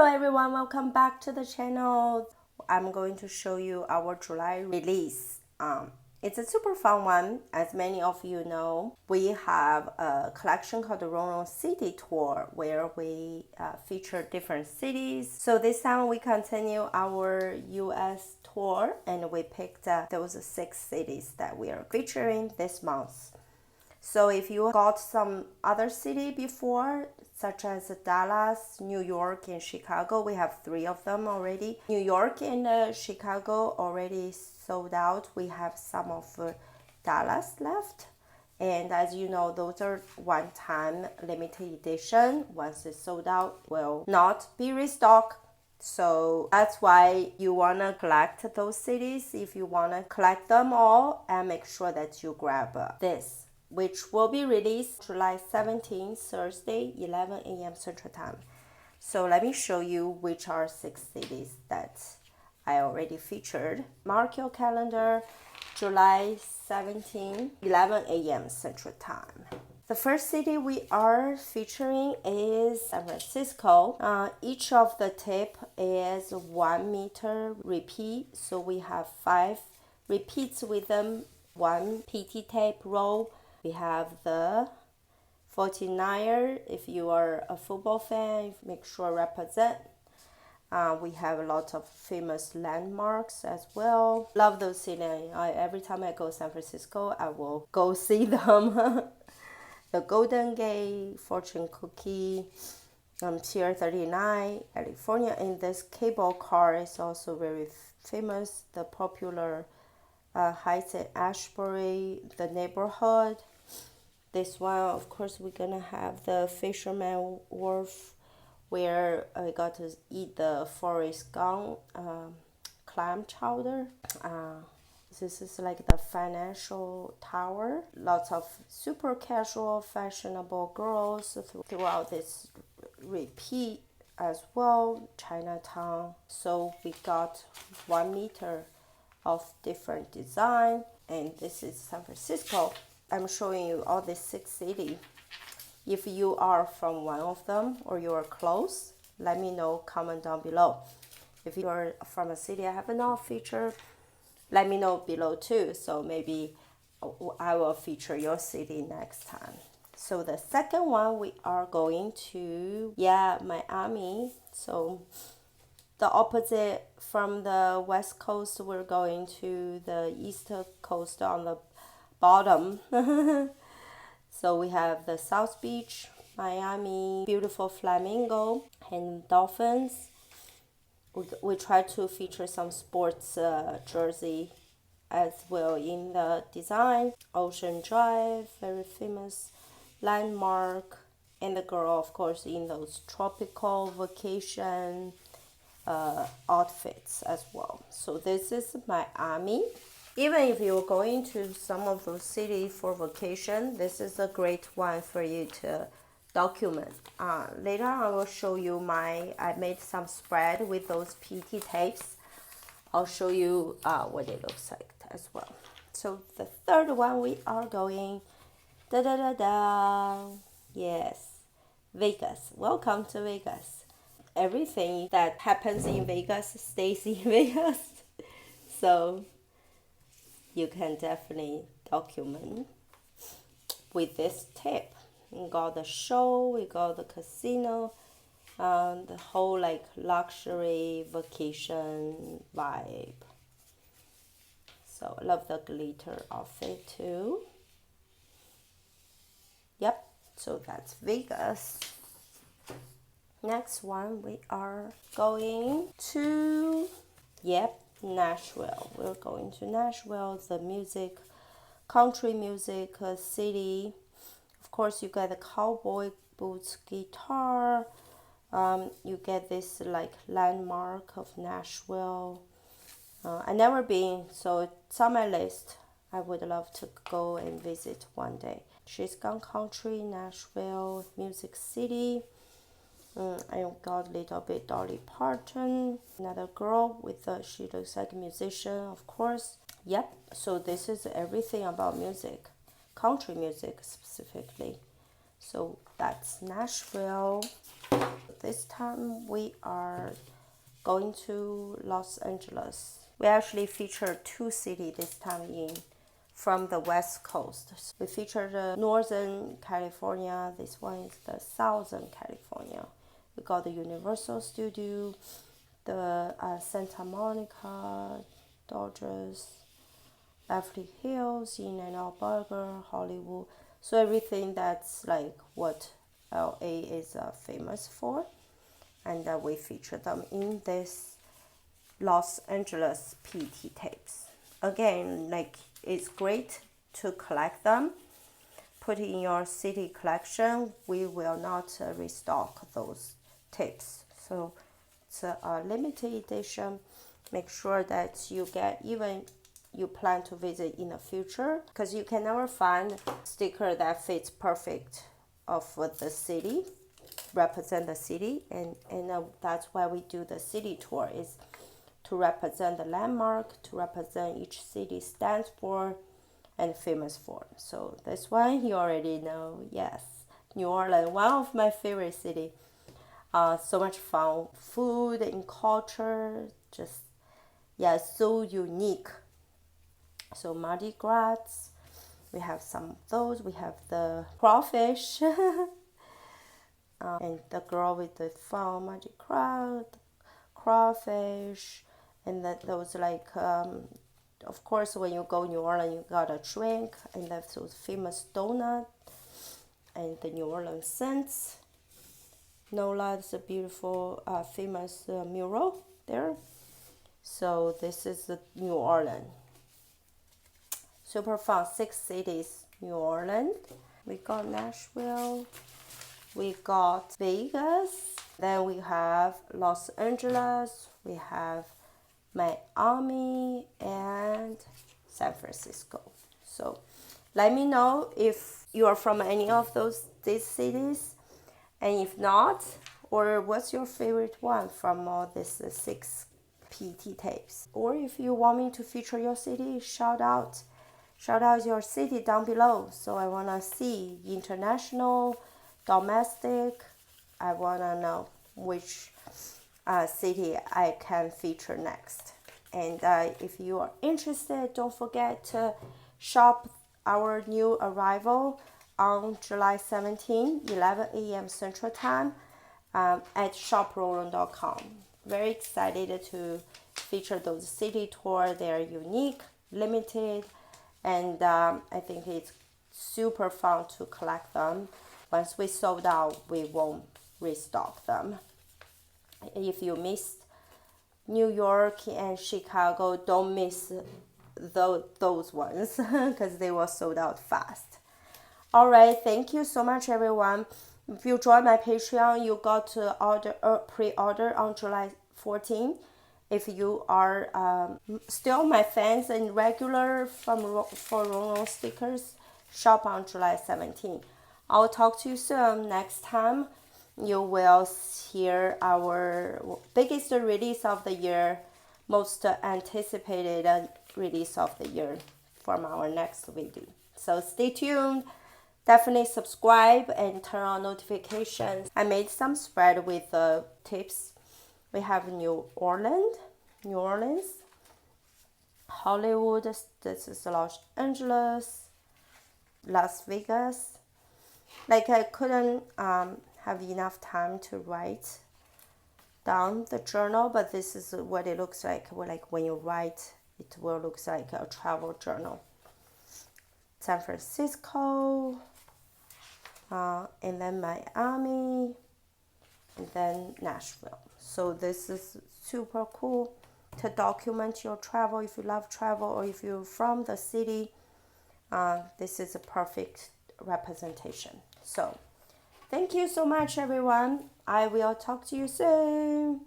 Hello everyone, welcome back to the channel. I'm going to show you our July release. It's a super fun one. As many of you know, we have a collection called the Rongrong City Tour where we feature different cities. So this time we continue our US tour and we picked those 6 cities that we are featuring this month. So if you got some other city before, such as Dallas, New York, and Chicago, we have 3 of them already. New York and Chicago already sold out. We have some of Dallas left. And as you know, those are one-time limited edition. Once it's sold out, will not be restocked. So that's why you want to collect those cities. If you want to collect them all, and make sure that you grab this, which will be released July 17th, Thursday, 11 a.m. Central Time. So let me show you which are 6 cities that I already featured. Mark your calendar, July 17th, 11 a.m. Central Time. The first city we are featuring is San Francisco. Each of the tip is 1 meter repeat. So we have 5 repeats with them, 1 PT tape roll. We have the 49er. If you are a football fan, make sure represent. We have a lot of famous landmarks as well. Love those cities. Every time I go to San Francisco, I will go see them. The Golden Gate, Fortune Cookie, Pier 39, California. And this cable car is also very famous. The popular Heights at Ashbury, the neighborhood. This one, of course, we're gonna have the Fisherman Wharf, where I got to eat the Forrest Gump clam chowder. This is like the financial tower. Lots of super casual, fashionable girls throughout this repeat as well. Chinatown. So we got 1 meter of different design, and this is San Francisco. I'm showing you all the 6 cities. If you are from one of them or you are close, let me know, comment down below. If you are from a city I have not featured, let me know below too, so maybe I will feature your city next time. So the second one we are going to, Miami. So the opposite from the west coast, we're going to the east coast on the bottom. So we have the South Beach, Miami, beautiful flamingo and dolphins. We try to feature some sports jersey as well in the design. Ocean Drive, very famous landmark, and the girl, of course, in those tropical vacation outfits as well. So this is Miami. Even if you're going to some of those cities for vacation, this is a great one for you to document. Later I will show you I made some spread with those PT tapes. I'll show you what it looks like as well. So the third one we are going, yes, Vegas. Welcome to Vegas. Everything that happens in Vegas stays in Vegas. So you can definitely document with this tip. We got the show, we got the casino, the whole like luxury vacation vibe. So I love the glitter outfit too. Yep, so that's Vegas. Next one we are going to, Nashville. We're going to Nashville, the country music city. Of course, you get the cowboy boots guitar. You get this like landmark of Nashville. I never been, so it's on my list. I would love to go and visit one day. She's Gone Country, Nashville, Music City. I got a little bit Dolly Parton, another girl she looks like a musician, of course. Yep, so this is everything about music, country music specifically. So that's Nashville. this time we are going to Los Angeles. We actually featured 2 cities this time from the West Coast. We featured Northern California. This one is the Southern California. We got the Universal Studio, the Santa Monica, Dodgers, Beverly Hills, In-N-Out Burger, Hollywood. So everything that's like what LA is famous for. And we feature them in this Los Angeles PT tapes. Again, like it's great to collect them. Put in your city collection. We will not restock those tapes. So it's a limited edition. Make sure that you get, even you plan to visit in the future, because you can never find a sticker that fits perfect of the city, represent the city, and that's why we do the city tour, is to represent the landmark, to represent each city stands for and famous for. So this one you already know. Yes, New Orleans, one of my favorite city. So much fun, food and culture, just so unique. So Mardi Gras, we have some of those. We have the crawfish and the girl with the fun Mardi Gras, crawfish, and those like of course when you go New Orleans you gotta drink, and that's those famous donut and the New Orleans scents. NOLA is a beautiful famous mural there. So this is the New Orleans. Super fun, 6 cities, New Orleans. We got Nashville. We got Vegas. Then we have Los Angeles. We have Miami and San Francisco. So let me know if you are from any of these cities, and if not, or what's your favorite one from all these 6 PT tapes. Or if you want me to feature your city, shout out your city down below. So I want to see international, domestic. I want to know which city I can feature next. And if you are interested, don't forget to shop our new arrival on July 17, 11 a.m. Central Time at shoprongrong.com. Very excited to feature those city tours. They are unique, limited, and I think it's super fun to collect them. Once we sold out, we won't restock them. If you missed New York and Chicago, don't miss those ones because they were sold out fast. All right, thank you so much, everyone. If you join my Patreon, you got to pre-order on July 14. If you are still my fans and regular for Rongrong stickers, shop on July 17. I'll talk to you soon. Next time, you will hear our biggest release of the year, most anticipated release of the year from our next video. So stay tuned. Definitely subscribe and turn on notifications. I made some spread with tips. We have New Orleans, Hollywood, this is Los Angeles, Las Vegas. Like I couldn't have enough time to write down the journal, but this is what it looks like. Like when you write, it will look like a travel journal. San Francisco, and then Miami, and then Nashville. So this is super cool to document your travel. If you love travel or if you're from the city, this is a perfect representation. So thank you so much, everyone. I will talk to you soon.